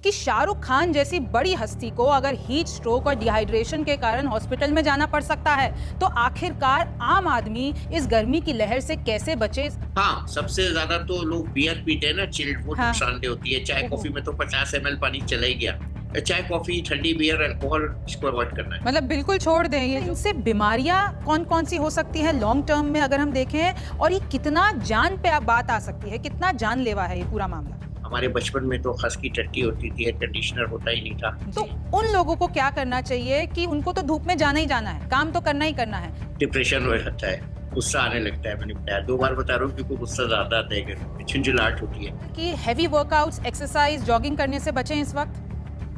कि शाहरुख खान जैसी बड़ी हस्ती को अगर हीट स्ट्रोक और डिहाइड्रेशन के कारण हॉस्पिटल में जाना पड़ सकता है, तो आखिरकार आम आदमी इस गर्मी की लहर से कैसे बचे? हाँ, सबसे ज्यादा तो लोग बियर पीते हैं ना, चिल्ड, वो हाँ। नुकसानदेह होती है। चाय कॉफी में तो 50 ml पानी चला ही गया। चाय कॉफी, ठंडी बियर, अल्कोहल, इसको अवॉइड करना है। मतलब बिल्कुल छोड़ दें ये। इनसे बीमारियां कौन कौन सी हो सकती है लॉन्ग टर्म में अगर हम देखें, और ये कितना जान पे बात आ सकती है, कितना जानलेवा है ये पूरा मामला? हमारे बचपन में तो खस की टट्टी होती थी, एयर कंडीशनर होता ही नहीं था। तो उन लोगों को क्या करना चाहिए कि उनको तो धूप में जाना ही जाना है, काम तो करना ही करना है। डिप्रेशन हो जाता है, गुस्सा आने लगता है। मैंने बताया 2 बार बता रहा हूँ, क्योंकि गुस्सा ज्यादा आता है, झुंझुलाहट होती है। कि हैवी वर्कआउट्स, एक्सरसाइज, जॉगिंग करने से बचें इस वक्त?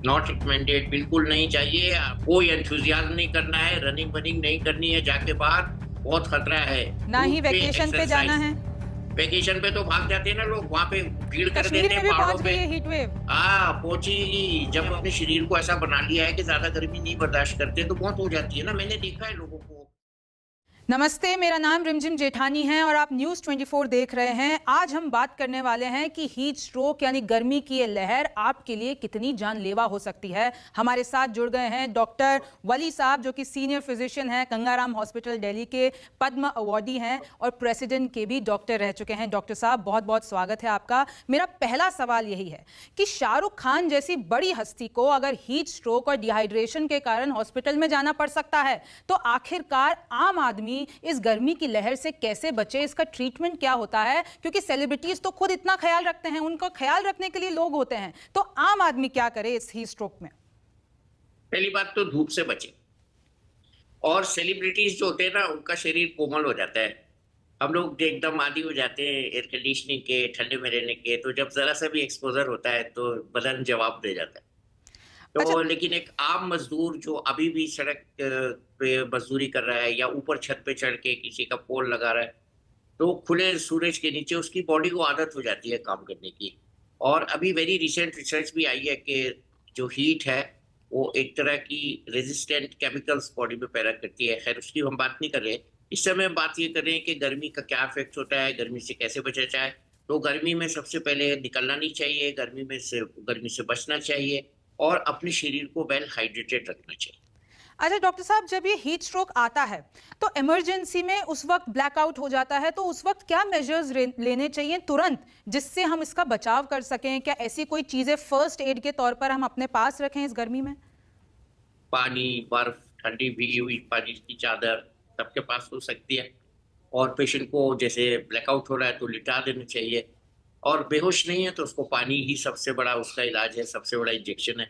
नॉट रिकमेंडेड, बिल्कुल नहीं चाहिए। कोई एंथुजियाज्म नहीं करना है, रनिंग वनिंग नहीं करनी है जाके बाहर, बहुत खतरा है। ना ही वेकेशन पे जाना है। वेकेशन पे तो भाग जाते हैं ना लोग, वहाँ पे भीड़ कर कश्मीर देते में हैं भी पहाड़ों पहुंच पे। गई है हीट वेव। पहुंची। जब अपने शरीर को ऐसा बना लिया है कि ज्यादा गर्मी नहीं बर्दाश्त करते, तो बहुत हो जाती है ना। मैंने देखा है लोगों को। नमस्ते, मेरा नाम रिमझिम जेठानी है और आप न्यूज़ 24 देख रहे हैं। आज हम बात करने वाले हैं कि हीट स्ट्रोक यानी गर्मी की ये लहर आपके लिए कितनी जानलेवा हो सकती है। हमारे साथ जुड़ गए हैं डॉक्टर वली साहब, जो कि सीनियर फिजिशियन हैं, गंगाराम हॉस्पिटल दिल्ली के पद्म अवार्डी हैं और प्रेसिडेंट के भी डॉक्टर रह चुके हैं। डॉक्टर साहब, बहुत बहुत स्वागत है आपका। मेरा पहला सवाल यही है कि शाहरुख खान जैसी बड़ी हस्ती को अगर हीट स्ट्रोक और डिहाइड्रेशन के कारण हॉस्पिटल में जाना पड़ सकता है, तो आखिरकार आम आदमी इस गर्मी की लहर से कैसे बचे? इसका ट्रीटमेंट क्या होता है? क्योंकि सेलिब्रिटीज तो खुद इतना ख्याल रखते हैं, उनका ख्याल रखने के लिए लोग होते हैं, तो आम आदमी क्या करे इस हीट स्ट्रोक में? पहली बात तो धूप से बचे। और सेलिब्रिटीज जो होते हैं ना, उनका शरीर कोमल हो जाता है। हम लोग एकदम आदी हो जाते हैं एयर कंडीशनिंग के, ठंडे में रहने के, तो जब जरा सा भी एक्सपोजर होता है तो बदन जवाब दे जाता है। तो अच्छा। लेकिन एक आम मजदूर जो अभी भी सड़क पे मजदूरी कर रहा है, या ऊपर छत पे चढ़ के किसी का पोल लगा रहा है, तो खुले सूरज के नीचे उसकी बॉडी को आदत हो जाती है काम करने की। और अभी वेरी रिसेंट रिसर्च भी आई है कि जो हीट है वो एक तरह की रेजिस्टेंट केमिकल्स बॉडी में पैदा करती है। खैर, उसकी हम बात नहीं कर रहे। इस समय हम बात ये कर रहे हैं कि गर्मी का क्या इफेक्ट होता है, गर्मी से कैसे बचा जाए। तो गर्मी में सबसे पहले निकलना नहीं चाहिए, गर्मी से बचना चाहिए, और अपने शरीर को वेल हाइड्रेटेड रखना चाहिए। अच्छा डॉक्टर साहब, जब ये हीट स्ट्रोक आता है तो इमरजेंसी में उस वक्त ब्लैकआउट हो जाता है, तो उस वक्त क्या मेजर्स लेने चाहिए तुरंत, जिससे हम इसका बचाव कर सकें? क्या ऐसी कोई चीजें फर्स्ट एड के तौर पर हम अपने पास रखें इस गर्मी में? पानी, बर्फ, ठंडी भीगी हुई पानी की चादर सबके पास हो सकती है। और पेशेंट को जैसे ब्लैकआउट हो रहा है तो लिटा देना चाहिए। और बेहोश नहीं है तो उसको पानी ही सबसे बड़ा उसका इलाज है, सबसे बड़ा इंजेक्शन है।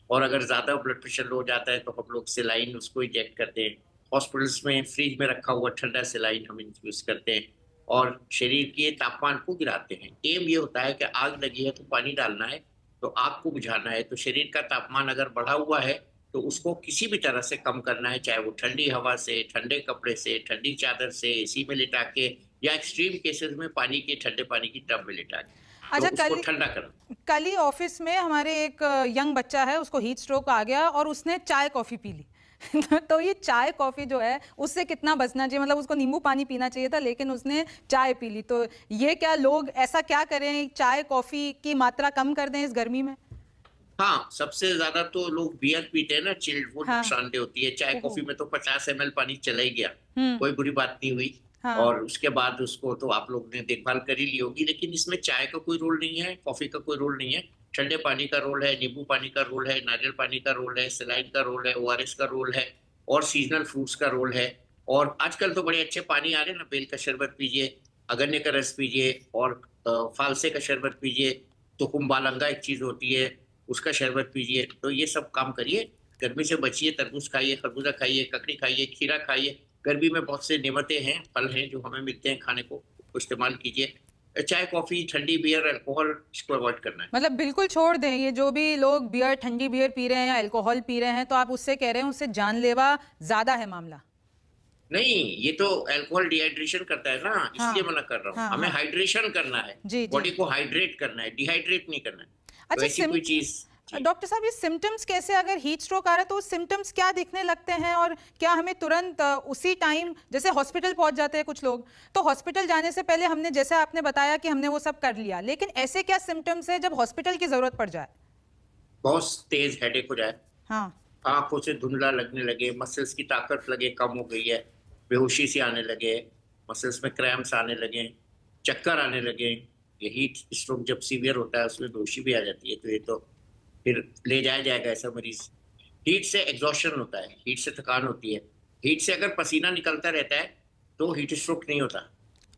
और अगर ज़्यादा ब्लड प्रेशर लो जाता है तो हम लोग सेलाइन उसको इंजेक्ट करते हैं। हॉस्पिटल्स में फ्रिज में रखा हुआ ठंडा सेलाइन हम यूज़ करते हैं, और शरीर के तापमान को गिराते हैं। एम ये होता है कि आग लगी है तो पानी डालना है, तो आग को बुझाना है। तो शरीर का तापमान अगर बढ़ा हुआ है तो उसको किसी भी तरह से कम करना है, चाहे वो ठंडी हवा से, ठंडे कपड़े से, ठंडी चादर से, एसी में लिटा के, या एक्सट्रीम केसेस में ठंडे पानी की टब में लिटा के। अच्छा, तो उसको ठंडा करना। कल ही ऑफिस में हमारे एक यंग बच्चा है, उसको हीट स्ट्रोक आ गया और उसने चाय कॉफी पी ली। तो ये चाय कॉफी जो है उससे कितना बचना चाहिए? मतलब उसको नींबू पानी पीना चाहिए था, लेकिन उसने चाय पी ली। तो ये क्या लोग ऐसा क्या करें, चाय कॉफी की मात्रा कम कर दें इस गर्मी में? हाँ, सबसे ज्यादा तो लोग बियर पीते हैं ना, चिल्ड, वो हाँ। नुकसानदेह होती है। चाय कॉफी में तो 50 ml पानी चला ही गया, हम्म। कोई बुरी बात नहीं हुई। हाँ। और उसके बाद उसको तो आप लोग ने देखभाल कर ही ली होगी। लेकिन इसमें चाय का कोई रोल नहीं है, कॉफी का कोई रोल नहीं है। ठंडे पानी का रोल है, नींबू पानी का रोल है, नारियल पानी का रोल है, सेलाइन का रोल है, ORS का रोल है, और सीजनल फ्रूट्स का रोल है। और आजकल तो बड़े अच्छे पानी आ रहे हैं ना, बेल का शरबत पीजिए, अगन्ने का रस पीजिए, और फालसे का शरबत पीजिए। तो कुम्बालंगा एक चीज होती है, उसका शरबत पीजिए। तो ये सब काम करिए, गर्मी से बचिए। तरबूज खाइए, खरबूजा खाइए, ककड़ी खाइए, खीरा खाइए। गर्मी में बहुत से नेमतें हैं, फल हैं जो हमें मिलते हैं खाने को, इस्तेमाल कीजिए। चाय, कॉफी, ठंडी बियर, अल्कोहल, इसको अवॉइड करना है। मतलब बिल्कुल छोड़ दें ये जो भी लोग बियर, ठंडी बियर पी रहे हैं या अल्कोहल पी रहे हैं, तो आप उससे कह रहे हैं उससे जानलेवा ज्यादा है मामला? नहीं, ये तो अल्कोहल डिहाइड्रेशन करता है ना, हाँ। इसलिए मना कर रहा हूँ। हाँ, हमें हाँ। हाइड्रेशन करना है, जी, जी। बॉडी को हाइड्रेट करना है, डिहाइड्रेट नहीं करना है। तो अच्छा, ऐसी कोई चीज। डॉक्टर साहब, ये सिम्टम्स कैसे, अगर हीट स्ट्रोक आ रहा है तो सिम्टम्स क्या दिखने लगते हैं? और क्या हमें तुरंत उसी टाइम, जैसे हॉस्पिटल पहुंच जाते हैं कुछ लोग, तो हॉस्पिटल जाने से पहले हमने, जैसे आपने बताया कि हमने वो सब कर लिया, लेकिन ऐसे क्या सिम्टम्स है जब हॉस्पिटल की जरूरत पड़ जाए? बहुत तेज हेडेक हो जाए, हाँ। आंखों से धुंधला लगने लगे, मसल्स की ताकत लगे कम हो गई है, बेहोशी सी आने लगे, मसल्स में क्रैम्प्स आने लगे, चक्कर आने लगे। ये हीट स्ट्रोक जब सीवियर होता है उसमें बेहोशी भी आ जाती है, तो ये तो फिर ले जाया जाएगा ऐसा मरीज। हीट से एग्जॉशन होता है, हीट से थकान होती है। हीट से अगर पसीना निकलता रहता है तो हीट स्ट्रोक नहीं होता।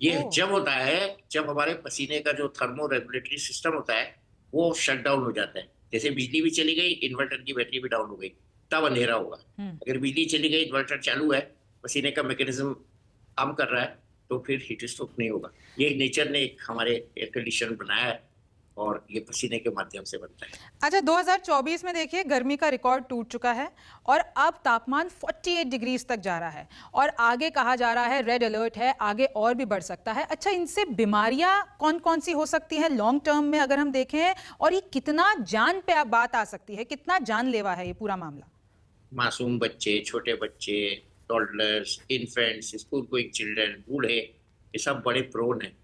ये ओह। जब होता है जब हमारे पसीने का जो थर्मो रेगुलेटरी सिस्टम होता है वो शट डाउन हो जाता है। जैसे बिजली भी चली गई, इन्वर्टर की बैटरी भी डाउन हो गई, तब अंधेरा होगा। हम्म। अगर बिजली चली गई, इन्वर्टर चालू है, पसीने का मैकेनिज्म काम कर रहा है, तो फिर हीट स्ट्रोक नहीं होगा। ये नेचर ने एक हमारे एयर कंडीशन बनाया है और ये पसीने के माध्यम से बनता है। अच्छा, 2024 में देखिए गर्मी का रिकॉर्ड टूट चुका है और अब तापमान 48 डिग्रीज तक जा रहा है और आगे कहा जा रहा है रेड अलर्ट है, आगे और भी बढ़ सकता है। अच्छा, इनसे बीमारियां कौन कौन सी हो सकती हैं लॉन्ग टर्म में अगर हम देखें, और ये कितना जान पे बात आ सकती है, कितना जानलेवा है ये पूरा मामला? मासूम बच्चे, छोटे बच्चे, toddlers, infants, school going children, बूढ़े, ये सब बड़े प्रोन हैं।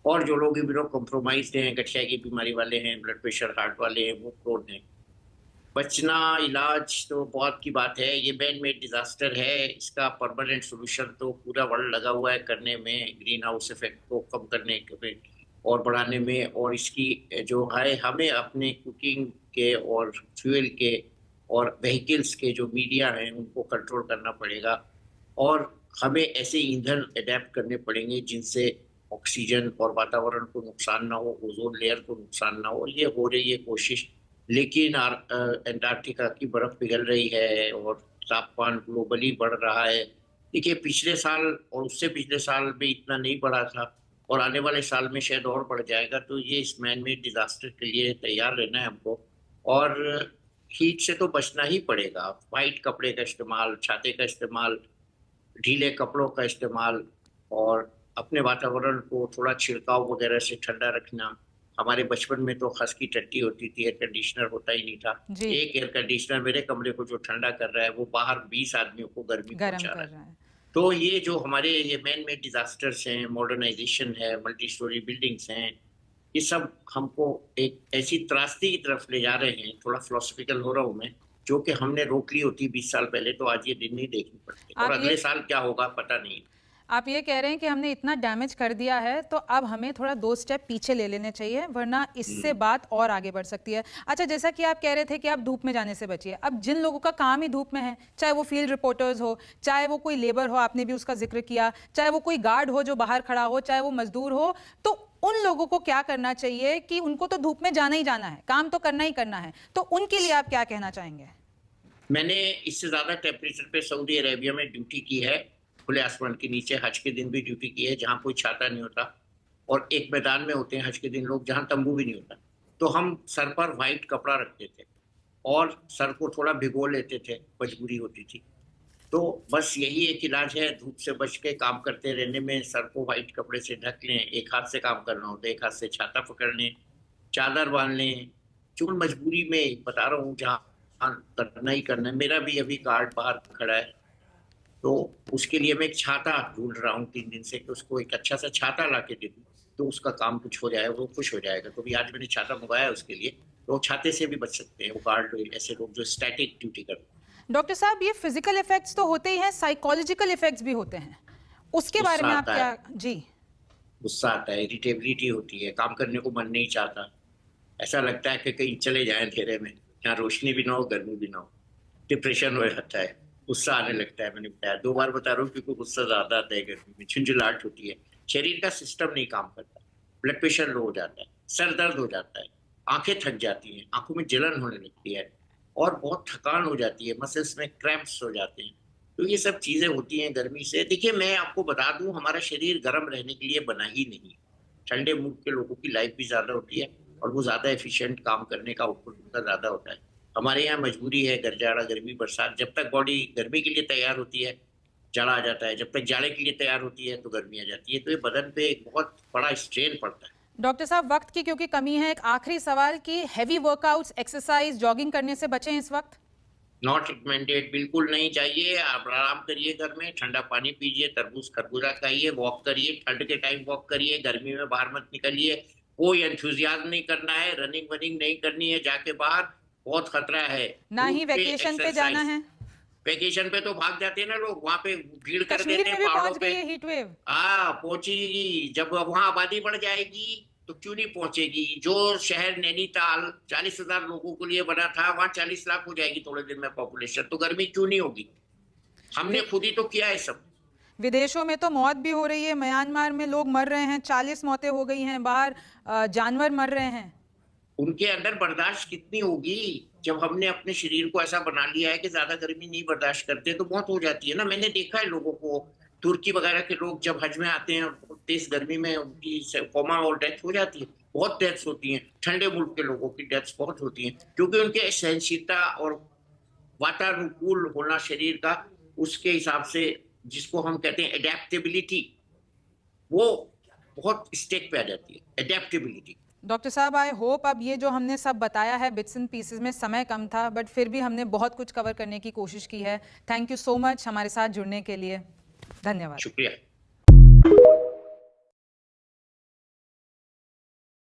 और जो लोग इम्यूनो कॉम्प्रोमाइज्ड हैं, गठिया की बीमारी वाले हैं, ब्लड प्रेशर हार्ट वाले हैं, वो प्रोन हैं। बचना, इलाज तो बहुत की बात है। ये मैन मेड डिजास्टर है, इसका परमानेंट सोल्यूशन तो पूरा वर्ल्ड लगा हुआ है करने में, ग्रीन हाउस इफेक्ट को कम करने में और बढ़ाने में। और इसकी जो है हमें अपने कुकिंग के और फ्यूल के और व्हीकल्स के जो मीडिया हैं उनको कंट्रोल करना पड़ेगा। और हमें ऐसे ईंधन अडेप्ट करने पड़ेंगे जिनसे ऑक्सीजन और वातावरण को नुकसान ना हो, ओजोन लेयर को नुकसान ना हो। ये हो रही है कोशिश, लेकिन अंटार्कटिका की बर्फ पिघल रही है और तापमान ग्लोबली बढ़ रहा है। देखिए, पिछले साल और उससे पिछले साल भी इतना नहीं बढ़ा था और आने वाले साल में शायद और बढ़ जाएगा। तो ये इस मैन मेड डिजास्टर के लिए तैयार रहना है हमको। और हीट से तो बचना ही पड़ेगा। वाइट कपड़े का इस्तेमाल, छाते का इस्तेमाल, ढीले कपड़ों का इस्तेमाल और अपने वातावरण को थोड़ा छिड़काव वगैरह से ठंडा रखना। हमारे बचपन में तो खस की टट्टी होती थी, एयर कंडीशनर होता ही नहीं था। जी। एक एयर कंडीशनर मेरे कमरे को जो ठंडा कर रहा है वो बाहर 20 आदमियों को गर्मी गर्म पहुंचा कर रहा है। रहा है। तो ये जो हमारे ये मैन मेड डिजास्टर्स हैं, मॉडर्नाइजेशन है, मल्टी स्टोरी बिल्डिंग्स हैं, ये सब हमको एक ऐसी त्रासदी की तरफ ले जा रहे हैं। थोड़ा फिलोसफिकल हो रहा हूँ मैं, जो कि हमने रोक ली होती 20 साल पहले तो आज ये दिन नहीं देखनी पड़ती। और आप अगले ये साल क्या होगा पता नहीं। आप ये कह रहे हैं कि हमने इतना डैमेज कर दिया है तो अब हमें थोड़ा 2 स्टेप पीछे ले लेने चाहिए, वरना इससे बात और आगे बढ़ सकती है। अच्छा, जैसा कि आप कह रहे थे कि आप धूप में जाने से बचिए, अब जिन लोगों का काम ही धूप में है, चाहे वो फील्ड रिपोर्टर्स हो, चाहे वो कोई लेबर हो, आपने भी उसका जिक्र किया, चाहे वो कोई गार्ड हो जो बाहर खड़ा हो, चाहे वो मजदूर हो, तो उन लोगों को क्या करना चाहिए कि उनको तो धूप में जाना ही जाना है, काम तो करना ही करना है, तो उनके लिए आप क्या कहना चाहेंगे? मैंने इससे ज्यादा टेम्परेचर पे सऊदी अरेबिया में ड्यूटी की है, खुले आसमान के नीचे हज के दिन भी ड्यूटी की है, जहाँ कोई छाता नहीं होता और एक मैदान में होते हैं हज के दिन लोग, जहाँ तंबू भी नहीं होता। तो हम सर पर व्हाइट कपड़ा रखते थे और सर को थोड़ा भिगो लेते थे, मजबूरी होती थी। तो बस यही एक इलाज है, धूप से बच के काम करते रहने में। सर को व्हाइट कपड़े से ढक लें, एक हाथ से काम करना हो तो एक हाथ से छाता पकड़ लें, चादर बांध लें। चूंकि मजबूरी में बता रहा हूँ, जहाँ करना ही करना है। मेरा भी अभी गार्ड बाहर खड़ा है, तो उसके लिए मैं एक छाता ढूंढ रहा हूँ 3 दिन से कि उसको एक अच्छा सा छाता ला के दे दूँ तो उसका काम कुछ हो जाए, वो खुश हो जाएगा। तो भी आज मैंने छाता मंगाया उसके लिए, तो छाते से भी बच सकते हैं वो गार्ड, ऐसे लोग जो स्टैटिक ड्यूटी करते हैं। डॉक्टर साहब, ये फिजिकल इफेक्ट्स तो होते ही हैं, साइकोलॉजिकल इफेक्ट्स भी होते हैं, उसके बारे में आप गुस्सा आता है, क्या? जी। गुस्सा आता है, इरिटेबिलिटी होती है, काम करने को मन नहीं चाहता, ऐसा लगता है कि कहीं चले जाएं अंधेरे में, जहाँ रोशनी भी ना हो, गर्मी भी ना हो। डिप्रेशन हो जाता है, गुस्सा आने लगता है। मैंने बताया 2 बार बता रहा हूँ, क्योंकि गुस्सा ज्यादा आता है गर्मी में, झुंझुलाहट होती है, शरीर का सिस्टम नहीं काम करता, ब्लड प्रेशर लो हो जाता है, सर दर्द हो जाता है, आंखें थक जाती हैं, आंखों में जलन होने लगती है और बहुत थकान हो जाती है, मसल्स में क्रैम्प्स हो जाते हैं। तो ये सब चीजें होती हैं गर्मी से। देखिए, मैं आपको बता दूं, हमारा शरीर गर्म रहने के लिए बना ही नहीं। ठंडे मूड के लोगों की लाइफ भी ज्यादा होती है और वो ज्यादा एफिशिएंट काम करने का आउटपुट उनका ज्यादा होता है। हमारे यहाँ मजबूरी है, जाड़ा, गर्मी, बरसात, जब तक बॉडी गर्मी के लिए तैयार होती है जाड़ा आ जाता है, जब तक जाड़े के लिए तैयार होती है तो गर्मी आ जाती है। तो ये बदन पे एक बहुत बड़ा स्ट्रेन पड़ता है। डॉक्टर साहब, वक्त की क्योंकि कमी है, एक आखिरी सवाल कि हैवी वर्कआउट्स, एक्सरसाइज, जॉगिंग करने से बचें इस वक्त? नॉट रिकमेंडेड, बिल्कुल नहीं चाहिए। आप आराम करिए घर में, ठंडा पानी पीजिए, तरबूज खरबूजा खाइए, वॉक करिए, ठंड के टाइम वॉक करिए, गर्मी में बाहर मत निकलिए। कोई एंथुजियाज्म नहीं करना है, रनिंग वनिंग नहीं करनी है जाके बाहर। बहुत खतरा है। ना ही धूप पे वैकेशन पे जाना एक्सरसाइज, है। वेकेशन पे तो भाग जाते हैं ना लोग, वहां पे भीड़ कर कश्मीर देते में हैं भी पहाड़ों पहुंच पे। गई है हीट वेव। हाँ पहुंचेगी, जब वहां आबादी बढ़ जाएगी तो क्यों नहीं पहुंचेगी। जो शहर नैनीताल 40,000 लोगों के लिए बना था, वहां 40 लाख हो जाएगी थोड़े दिन में पॉपुलेशन, तो गर्मी क्यों नहीं होगी। हमने वि- खुद ही तो किया है सब। विदेशों में तो मौत भी हो रही है, म्यांमार में लोग मर रहे हैं, 40 मौतें हो गई हैं, बाहर जानवर मर रहे हैं। उनके अंदर बर्दाश्त कितनी होगी। जब हमने अपने शरीर को ऐसा बना लिया है कि ज्यादा गर्मी नहीं बर्दाश्त करते, तो मौत हो जाती है ना। मैंने देखा है लोगों को, तुर्की वगैरह के लोग जब हज में आते हैं, तेज गर्मी में उनकी कोमा और डेथ हो जाती है। बहुत डेथ्स होती हैं, ठंडे मुल्क के लोगों की डेथ्स बहुत होती हैं, क्योंकि उनके सहनशीलता और वातानुकूल होना शरीर का, उसके हिसाब से, जिसको हम कहते हैं एडेप्टेबिलिटी, वो बहुत स्टेक पे आ जाती है, एडेप्टेबिलिटी। डॉक्टर साहब, आई होप अब ये जो हमने सब बताया है बिट्स एंड पीसेस में, समय कम था बट फिर भी हमने बहुत कुछ कवर करने की कोशिश की है। थैंक यू सो मच हमारे साथ जुड़ने के लिए। धन्यवाद। शुक्रिया।